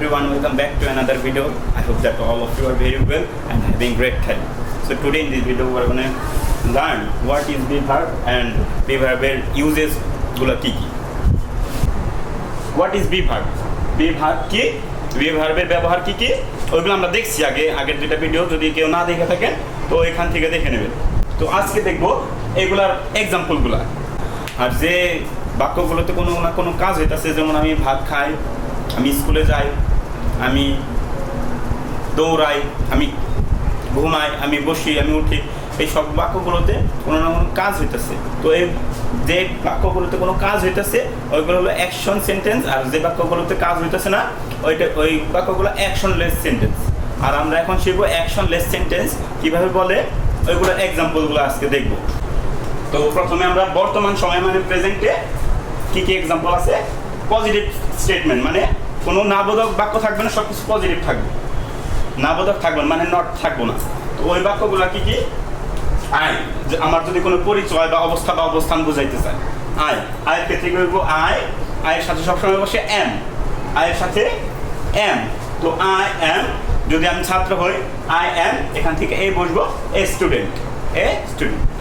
everyone, welcome back to another video. I hope that all of you are very well and having great time. So today in this video we are going to learn what is be verb and be verb uses গুলো কি কি। What is be verb? Be verb কি? Be verb এর ব্যবহার কি কি? ওইগুলো আমরা দেখছি আগের দুটো ভিডিও, যদি কেউ না দেখে থাকেন তো এখান থেকে দেখে নেবেন। তো আজকে দেখব এগুলার এক্সাম্পলগুলো। আর যে বাক্যগুলোতে কোনো না কোনো কাজ হইতাছে, যেমন আমি ভাত খাই, আমি স্কুলে যাই, আমি দৌড়াই, আমি ঘুমাই, আমি বসি, আমি উঠি, এই সব বাক্যগুলোতে কোনো না কোনো কাজ হইতেছে। তো এই যে বাক্যগুলোতে কোনো কাজ হইতেছে ওইগুলো হলো অ্যাকশন সেন্টেন্স, আর যে বাক্যগুলোতে কাজ হইতেছে না ওই বাক্যগুলো অ্যাকশনলেস সেন্টেন্স। আর আমরা এখন শিখবো অ্যাকশনলেস সেন্টেন্স কীভাবে বলে, ওইগুলোর এক্সাম্পলগুলো আজকে দেখব। তো প্রথমে আমরা বর্তমান সময় মানে প্রেজেন্টে কী কী এক্সাম্পল আছে। পজিটিভ স্টেটমেন্ট মানে কোনো নাবোধক বাক্য থাকবে না, সব কিছু পজিটিভ থাকবে, নাবোধক থাকবে মানে নট থাকবো না। তো ওই বাক্যগুলো কী কী? আই, আমার যদি কোনো পরিচয় বা অবস্থা বা অবস্থান বুঝাইতে চায়, আয়ের ক্ষেত্রে কী বলবো? আয়ের সাথে সবসময় বসে এম, আয়ের সাথে এম। তো আই এম, যদি আমি ছাত্র হই আই এম, এখান থেকে এ বসবো এ student,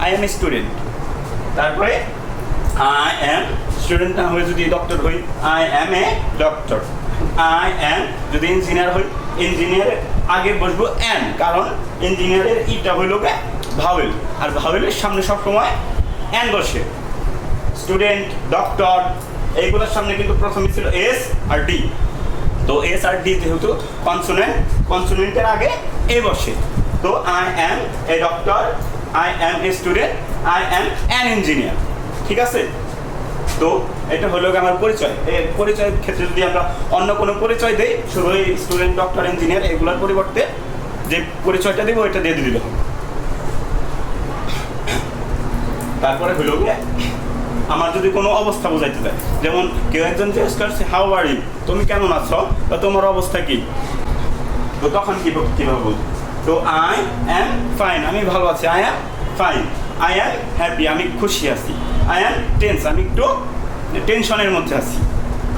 I M a student. তারপরে আই এম স্টুডেন্ট না হয়ে যদি ডক্টর হই I M a doctor. I am যদি ইঞ্জিনিয়ার হই, ইঞ্জিনিয়ারের আগে বসবো এম, কারণ ইঞ্জিনিয়ারের ইটা হইল ভাওয়েল, আর ভাওয়েলের সামনে সবসময় এন বসে। স্টুডেন্ট, ডক্টর, এইগুলোর সামনে কিন্তু প্রথমে ছিল এস আর ডি। তো এস আর ডি যেহেতু কনসোনেন্টের আগে এ বসে, তো I M a doctor, I M A student, I am an engineer. ঠিক আছে? তো এটা হলো আমার পরিচয়। এই পরিচয়ের ক্ষেত্রে যদি আমরা অন্য কোনো পরিচয় দিই, শুধু ওই স্টুডেন্ট, ডক্টর, ইঞ্জিনিয়ার এগুলোর পরিবর্তে যে পরিচয়টা দেবো ওইটা দিয়ে দিলে হবে। তারপরে হলো আমার যদি কোনো অবস্থা বোঝাইতে চায়, যেমন কেউ একজন জিজ্ঞেস করছে হাউ আর ইউ, তুমি কেমন আছো বা তোমার অবস্থা কি, তো তখন কীভাবে বলবো? তো আই অ্যাম ফাইন, আমি ভালো আছি, I am fine. I am happy, আমি খুশি আছি। আই অ্যাম টেন্স, আমি একটু টেনশনের মধ্যে আছি।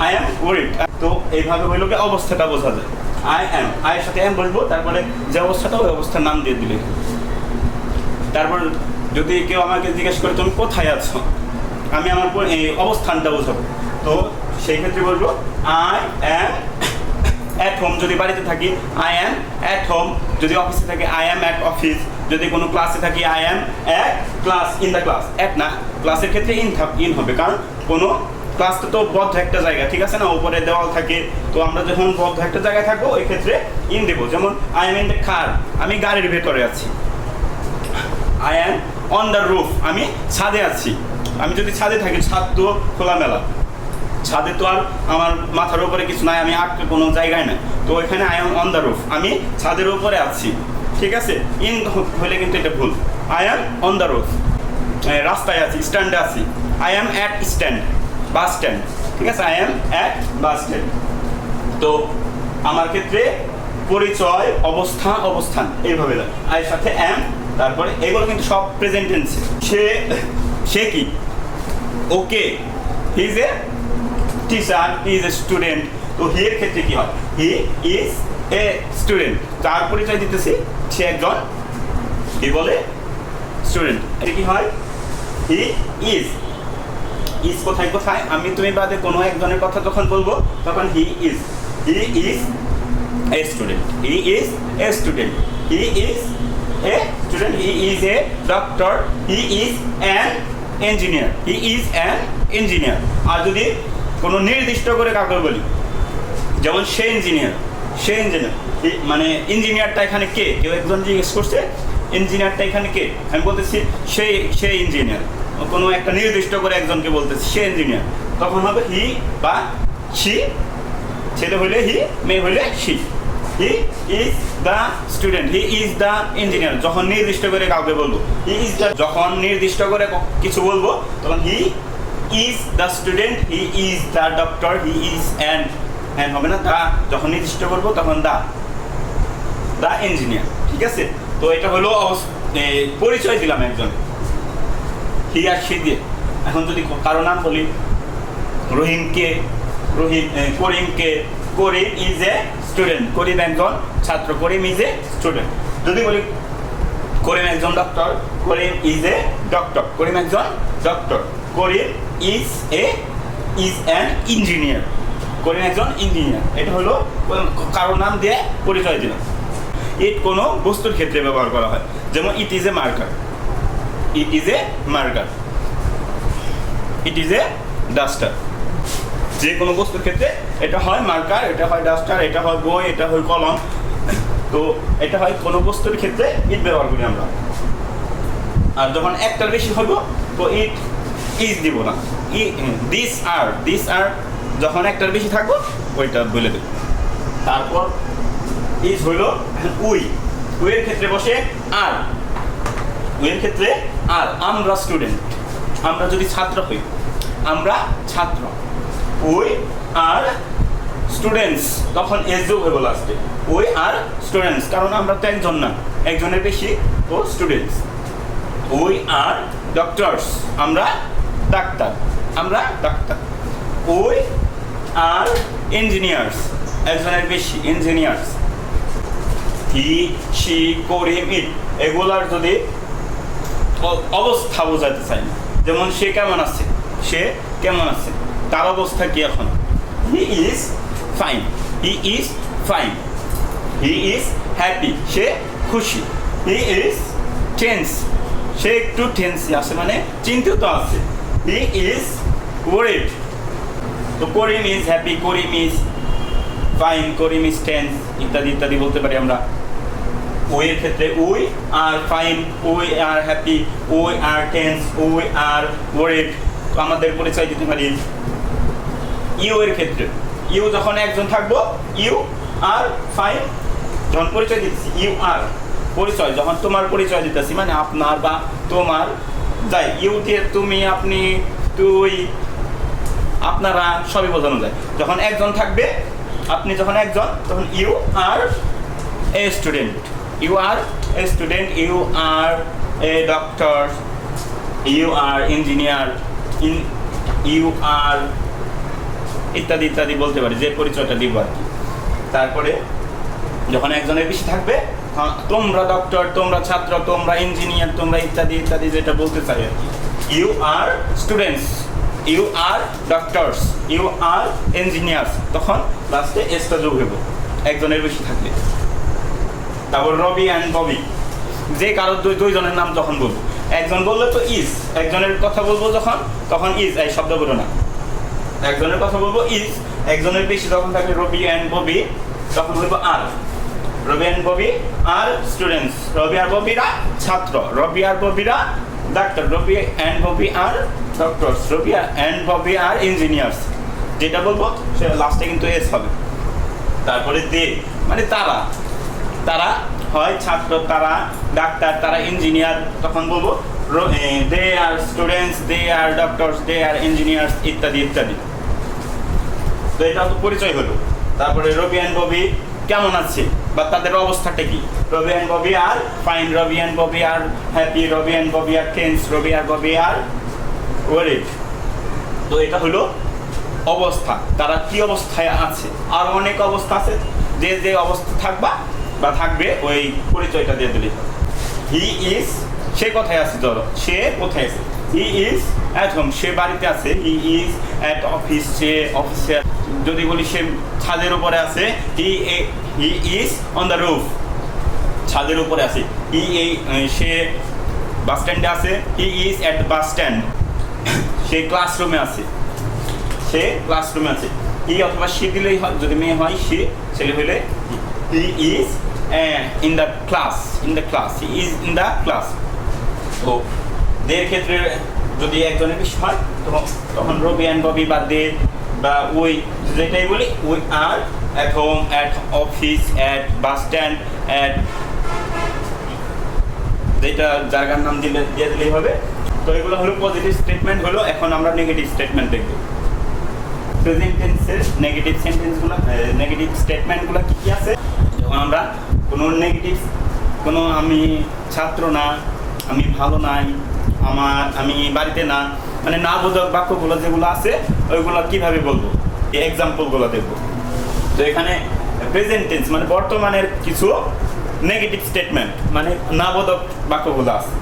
I am worried. তো এইভাবে হইল কি অবস্থাটা বোঝা যায়। আই অ্যাম, আয়ের সাথে অ্যাম বলবো, তারপরে যে অবস্থাটা ওই অবস্থার নাম দিয়ে দিলে। তারপর যদি কেউ আমাকে জিজ্ঞেস করে তুমি কোথায় আছো, আমি আমার এই অবস্থানটা বোঝাবো। তো সেই ক্ষেত্রে বলবো আই অ্যাম অ্যাট হোম, যদি বাড়িতে থাকি আই অ্যাম অ্যাট হোম, যদি অফিসে থাকি আই অ্যাম অ্যাট অফিস, যদি কোনো ক্লাসে থাকি I am at class, in the class. At না, ক্লাসের ক্ষেত্রে ইন হবে, কারণ কোনো ক্লাসটা তো বদ্ধ একটা জায়গা, ঠিক আছে না, উপরে দেওয়াল থাকে। তো আমরা যখন বদ্ধ একটা জায়গায় থাকবো ওই ক্ষেত্রে ইন দেবো। যেমন I am in the car, আমি গাড়ির ভেতরে আছি। I am on the roof, আমি ছাদে আছি। আমি যদি ছাদে থাকি, ছাদ তো খোলামেলা, ছাদে তো আর আমার মাথার উপরে কিছু নাই, আমি আটকে কোনো জায়গায় নাই। তো ওইখানে I am on the roof, আমি ছাদের উপরে আছি। ঠিক আছে? ইন হলে কিন্তু এটা ভুল। I am on the roof, রাস্তায় আছি, স্ট্যান্ডে আছি। I am at stand, bus stand. ঠিক আছে? I am at bus stand. তো আমার ক্ষেত্রে পরিচয়, অবস্থান এইভাবে দেয়, আয়ের সাথে এম, তারপরে এগুলো কিন্তু সব প্রেজেন্ট টেন্সে। সে কি? Okay, he is a teacher, he is a student. তো হি এর ক্ষেত্রে কি হয়? হি ইজ এ স্টুডেন্ট, তার পরিচয় দিতেছি সে একজন, কি বলে? স্টুডেন্ট। এটা কি হয়? হি ইজ কোথায় আমি তুমি বাদে কোনো একজনের কথা যখন বলবো তখন he is a student, he is a student, he is a student, he is a doctor, he is an engineer, he is an engineer. আর যদি কোনো নির্দিষ্ট করে কাউকে বলি, যেমন সে ইঞ্জিনিয়ার, মানে ইঞ্জিনিয়ারটা এখানে কে? কেউ একজন জিজ্ঞেস করছে ইঞ্জিনিয়ারটা এখানে কে, আমি বলতেছি সে ইঞ্জিনিয়ার। কোনো একটা নির্দিষ্ট করে একজনকে বলতেছি সে ইঞ্জিনিয়ার, তখন হবে হি বা সি। ছেলে হইলে হি, মেয়ে হইলে she. He is the student, he is the engineer. যখন নির্দিষ্ট করে কাউকে বলবো হি ইজ দ্য, যখন নির্দিষ্ট করে কিছু বলবো তখন he is the student, he is the doctor, he is and হবে না, দা যখন নির্দিষ্ট করবো তখন দ্য ইঞ্জিনিয়ার। ঠিক আছে? তো এটা হলো পরিচয় দিলাম একজন, হি আর সি দিয়ে। এখন যদি কারো নাম বলি, করিমকে, করিম ইজ এ স্টুডেন্ট, করিম একজন ছাত্র, করিম ইজ এ স্টুডেন্ট। যদি বলি করিম একজন doctor, Karim is a doctor, Karim একজন doctor. Karim is an engineer, Karim একজন ইঞ্জিনিয়ার। এটা হলো কারো নাম দিয়ে পরিচয় দিলাম। ইট কোনো বস্তুর ক্ষেত্রে ব্যবহার করা হয়, যেমন it is a marker, it is a marker, it is a duster. যে কোনো বস্তুর ক্ষেত্রে এটা হয় মার্কার, এটা হয় ডাস্টার, এটা হয় বই, এটা হয় কলম। তো এটা হয় কোনো বস্তুর ক্ষেত্রে ইট ব্যবহার করি আমরা। আর যখন একটার বেশি হইব তো ইট ইজ দিব না, দিস আর যখন একটার বেশি থাকবো ওইটা বলে দেব। তারপর ইজ হইল উই, উইয়ের ক্ষেত্রে বসে আর, উইয়ের ক্ষেত্রে আর। আমরা স্টুডেন্ট, আমরা যদি ছাত্র হই, আমরা ছাত্র। উই আর স্টুডেন্টস, তখন এস যোগ হইব লাস্টে। উই আর স্টুডেন্টস, কারণ আমরা তো একজন না, একজনের বেশি, তো স্টুডেন্টস। উই আর ডক্টরস, আমরা ডাক্তার, আমরা ডাক্তার। উই আর ইঞ্জিনিয়ার্স, একজনের বেশি, ইঞ্জিনিয়ার্স। হি, শি, করিম, ইট, এগুলার যদি অবস্থা বোঝাতে চাই, যেমন সে কেমন আছে, সে কেমন আছে, তার অবস্থা কি এখন। He is fine, he is fine. He is happy, সে খুশি। হি ইজ টেন্স, সে একটু টেন্সি আছে, মানে চিন্তিত আছে। He is worried. তো Karim is happy, Karim is fine, Karim is tense, ইত্যাদি ইত্যাদি বলতে পারি আমরা। উইয়ের ক্ষেত্রে we are fine, we are happy, we are tense, we are worried. তো আমাদের পরিচয় দিতে পারি। ইউ এর ক্ষেত্রে, ইউ যখন একজন থাকবো, ইউ আর ফাইন, যখন পরিচয় দিতেছি ইউ আর পরিচয়, যখন তোমার পরিচয় দিতেছি মানে আপনার বা তোমার, যাই ইউ দিয়ে তুমি, আপনি, তুই, আপনারা সবই বোঝানো যায়। যখন একজন থাকবে, আপনি যখন একজন, তখন you are a student, you are a student, you are a doctor, you are engineer, you are ইত্যাদি ইত্যাদি বলতে পারি, যে পরিচয়টা দিব আর কি। তারপরে যখন একজনের বেশি থাকবে, তোমরা ডক্টর, তোমরা ছাত্র, তোমরা ইঞ্জিনিয়ার, তোমরা ইত্যাদি ইত্যাদি যেটা বলতে চাই আর কি। You are students, you are doctors, you are engineers, তখন লাস্টে এসটা যোগ হইব একজনের বেশি থাকলে। তারপর রবি অ্যান্ড ববি, যে কারো দুইজনের নাম যখন বলবো, একজন বললে তো ইজ, একজনের কথা বলবো যখন, তখন ইজ, এই শব্দ বলো না, একজনের কথা বলবো ইজ, একজনের বেশি যখন থাকলে রবি অ্যান্ড ববি, তখন বলবো are. Rabi and Bobby are students, Rabi আর ববিরা ছাত্র, রবি আর ববিরা ডাক্তার, Rabi and Bobby are doctors, Rabi and Bobby are engineers. যেটা বলবো সেটা লাস্টে কিন্তু এস হবে। তারপরে দে, মানে তারা, তারা হয় ছাত্র, তারা ডাক্তার, তারা ইঞ্জিনিয়ার, তখন বলবো দে আর স্টুডেন্টস, দে আর ডক্টরস, দে আর ইঞ্জিনিয়ার্স, ইত্যাদি ইত্যাদি। তো এটা তো পরিচয় হলো। তারপরে রবি অ্যান্ড ববি কেমন আছে বা তাদের অবস্থাটা কি। Rabi and Bobby are fine, Rabi and Bobby are happy, Rabi and Bobby are tense, Rabi আর ববি আর ওয়ারিড। তো এটা হলো অবস্থা, তারা কি অবস্থায় আছে। আর অনেক অবস্থা আছে, যে যে অবস্থা থাকবা বা থাকবে ওই পরিচয়টা দিয়ে দিলে। হি ইজ, সে কোথায় আছে, ধরো সে কোথায় আছে। হি ইজ অ্যাট হোম, সে বাড়িতে আছে। হি ইজ অ্যাট অফিস, সে অফিসে। যদি বলি সে ছাদের উপরে আছে, he is on the roof, ছাদের উপরে আছে। সে বাস স্ট্যান্ডে আছে, he is at bus stand. সে ক্লাসরুমে আছে, সে ক্লাসরুমে আছে। হি অথবা সে দিলেই হয়, যদি মেয়ে হয় সে, ছেলে হইলে he is in the class, in the class, he is in the class. তো দের ক্ষেত্রে যদি একজনের বেশি হয় তখন রবি অ্যান্ড ববি বা দে বা উই, যেটাই বলি we are at home, at office, at bus stand, at যেটা জায়গার নাম দিয়ে দিলেই হবে। তো এগুলো হলো পজিটিভ স্টেটমেন্ট হলো। এখন আমরা নেগেটিভ স্টেটমেন্ট দেখব। প্রেজেন্ট টেন্সের নেগেটিভ সেন্টেন্সগুলো, নেগেটিভ স্টেটমেন্টগুলো কী কী আছে। যখন আমরা কোনো নেগেটিভ, কোনো আমি ছাত্র না, আমি ভালো নাই, আমি বাড়িতে না, মানে না বোধক বাক্যগুলো যেগুলো আছে ওইগুলো কীভাবে বলবো, এই এক্সাম্পলগুলো দেখব। তো এখানে প্রেজেন্ট টেন্স মানে বর্তমানের কিছু নেগেটিভ স্টেটমেন্ট মানে নাবোধক বাক্যগুলো আছে।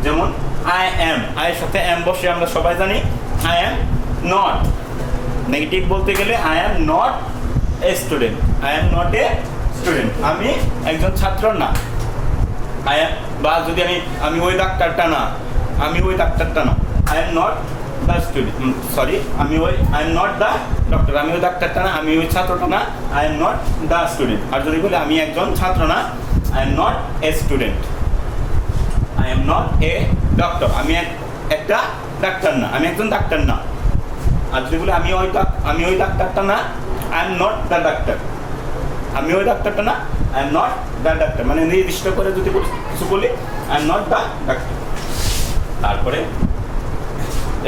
যেমন আই এম, আয়ের সাথে এম বসে আমরা সবাই জানি আই এম নট। নেগেটিভ বলতে গেলে I am not a student, I am not a student, আমি একজন ছাত্র না। আই এম, বা যদি আমি ওই ডাক্তারটা না, আমি ওই ডাক্তারটা না, I am not the student, sorry I am not the doctor, আমি ওই ডাক্তারটা না, আমি ওই ছাত্রটা না, I am not the student. আর যদি বলি আমি একজন ছাত্র না, I am not a student, I am not a doctor, আমি একটা ডাক্তার না, আমি একজন ডাক্তার না। আর যদি বলি আমি ওই ডাক্তারটা না, I am not the doctor, আমি ওই ডাক্তারটা না, I am not the doctor, মানে নির্দিষ্ট করে যদি কিছু বলি I am not the doctor. তারপরে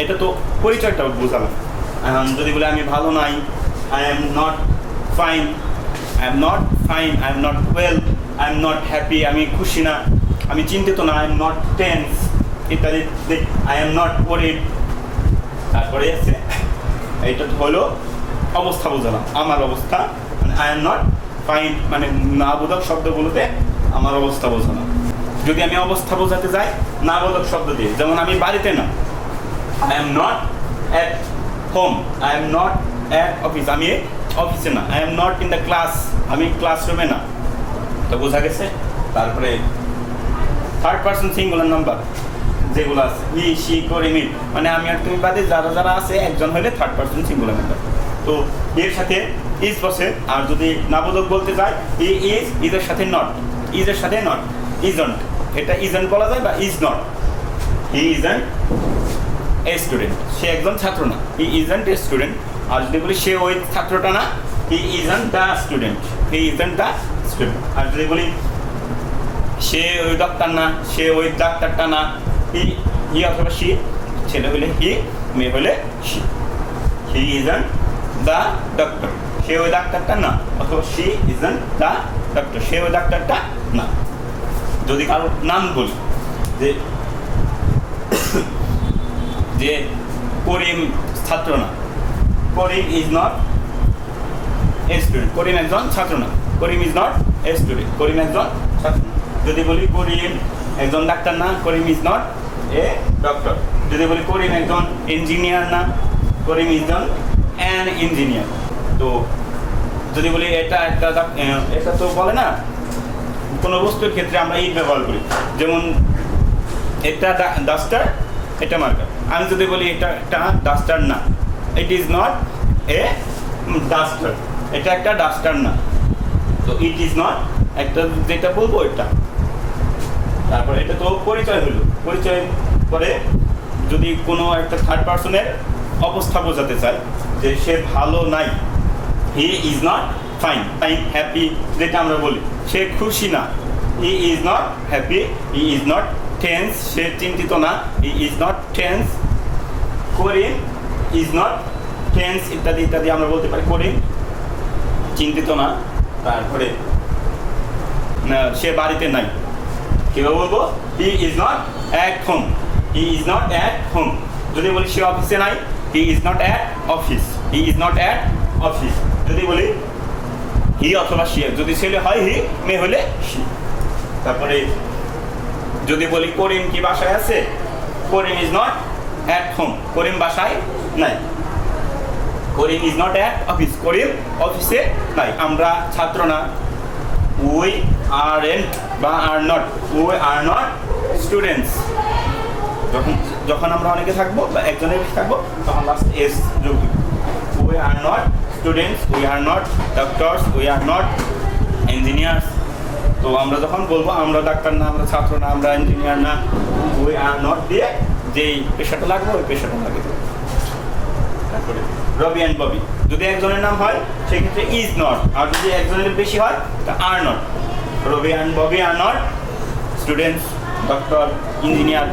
এটা তো পরিচয়টা বোঝালাম। যদি বলি আমি ভালো নাই, I am not fine, I am not fine, I am not well, I am not happy, আমি খুশি না, আমি চিন্তিত না, আই এম নট টেন্স ইত্যাদি, আই এম নট ওয়ারিড। তারপরে আছে এইটা হলো অবস্থা বোঝালাম, আমার অবস্থা, মানে আই এম নট ফাইন মানে নাবোধক শব্দগুলোতে আমার অবস্থা বোঝালাম। যদি আমি অবস্থা বোঝাতে যাই নাবোধক শব্দ দিয়ে, যেমন আমি বাড়িতে না, I am not at home, I am not at office, আমি অফিসে না, I am not in the class, আমি ক্লাসরুমে না। তো বোঝা গেছে। তারপরে থার্ড পার্সন সিঙ্গুলার নাম্বার যেগুলো আছে হি সি করে মি, মানে আমি আর তুমি বাদে যারা আছে একজন হলে থার্ড পার্সন সিঙ্গুলার নাম্বার। তো এর সাথে ইজ বসে। আর যদি নাবোধক বলতে যাই হি ইজ, ইজের সাথে নট, ইজের সাথে নট, ইজন্ট, এটা ইজন্ট বলা যায় বা is not. He isn't a student, সে একজন ছাত্র না, হি ইজন্ট এ স্টুডেন্ট। আর যদি বলি সে ওই ছাত্রটা না, he isn't the student, he isn't the student. আর যদি বলি সে ওই ডাক্তার না, সে ওই ডাক্তারটা না, হি অথবা সি, ছেলে হলে হি, মেয়ে হলে she. He isn't the doctor, সে ওই ডাক্তারটা না, অথবা সি ইজন্ট দ্য ডক্টর, সে ওই ডাক্তারটা না। যদি কারোর নাম বলি যে করিম ছাত্র না, করিম ইজ নট এ স্টুডেন্ট, করিম একজন ছাত্র না, করিম ইজ নট এ স্টুডেন্ট, করিম একজন ছাত্র না। যদি বলি করিম একজন ডাক্তার না, করিম ইজ নট এ ডক্টর। যদি বলি করিম একজন ইঞ্জিনিয়ার না, করিম ইজ নট অ্যান ইঞ্জিনিয়ার। তো যদি বলি এটা তো বলে না, কোনো বস্তুর ক্ষেত্রে আমরা ইট ব্যবহার করি, যেমন এটা ডাস্টার, এটা মার্কার। আমি যদি বলি এটা একটা ডাস্টার না, it is not a duster, এটা একটা ডাস্টার না। তো ইট ইজ নট একটা যেটা বলবো এটা। তারপর এটা তো পরিচয় হলো। পরিচয় পরে যদি কোনো একটা থার্ড পার্সনের অবস্থা বোঝাতে চাই যে সে ভালো নাই, he is not fine, fine happy যেটা আমরা বলি, সে খুশি না, he is not happy, he is not tense, সে চিন্তিত না, he is not tense. Karim is not tense ইত্যাদি ইত্যাদি আমরা বলতে পারি। করিম চিন্তিত না। তারপরে সে বাড়িতে নাই, কীভাবে বলবো? হি is not at home, he is not at home. যদি বলি সে অফিসে নাই, he is not at office, he is not at office. যদি বলি হি অথবা সি, যদি ছেলে হয় হি, মেয়ে হলে সি। তারপরে যদি বলি করিম কি বাসায় আছে, করিম ইজ নট অ্যাট হোম, করিম বাসায় নাই। করিম ইজ নট অ্যাট অফিস, করিম অফিসে নাই। আমরা ছাত্র না, উই আর এন্ট বা are not, we are not students. যখন আমরা অনেকে থাকবো বা একজনের বেশি থাকবো তখন লাস্ট এস যোগ। We are not students, we are not doctors, we are not engineers. তো আমরা যখন বলবো আমরা ডাক্তার না, আমরা ছাত্র না, আমরা ইঞ্জিনিয়ার না, উই আর নট দিয়ে যেই পেশাটা লাগবে ওই পেশাটা লাগে। তারপরে রবি অ্যান্ড ববি, যদি একজনের নাম হয় সেক্ষেত্রে ইজ নট, আর যদি একজনের বেশি হয় তা are not. Rabi and Bobby are not students, doctor, engineer.